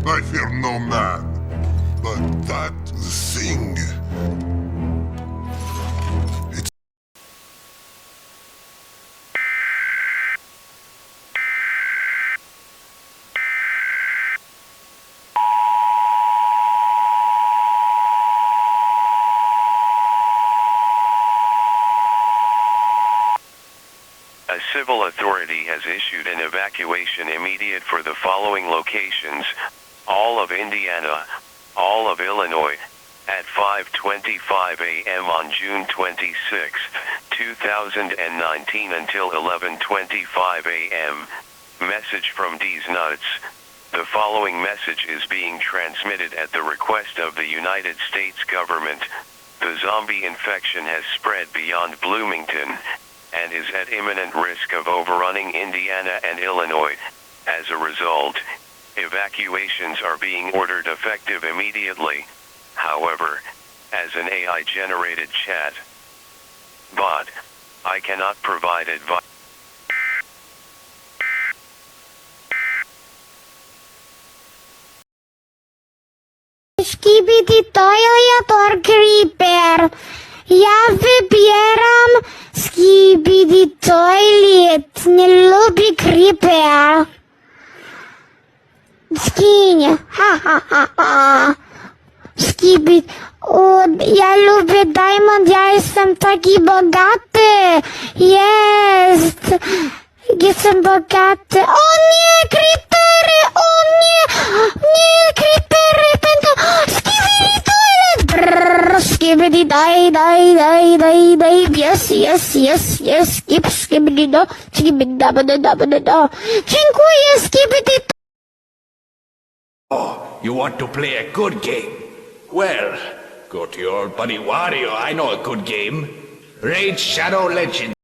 I fear no man, but that thing. It's A civil authority has issued an evacuation immediate for the following locations: all of Indiana, all of Illinois, at 5:25 a.m. on June 26, 2019 until 11:25 a.m. Message from D's Nuts. The following message is being transmitted at the request of the United States government. The zombie infection has spread beyond Bloomington and is at imminent risk of overrunning Indiana and Illinois. As a result, evacuations are being ordered effective immediately. However, as an AI-generated chat bot, I cannot provide advice. Skibidi toilet creeper. Ja wybieram skibidi toilet. Nie lubię creeper. Skinie. Ha ha ha ha. Skibidi. O, ja lubię diamond. Ja jestem taki bogaty. Jest. Jestem bogaty. O nie, creepery. O nie. Nie, creepery będą. Skibidi toilet. Brrr. Skibidi daj. Yes. Skibidi do. Skibidi do. Dziękuję, skibidi. Oh, you want to play a good game? Well, go to your buddy Wario. I know a good game. Raid Shadow Legends.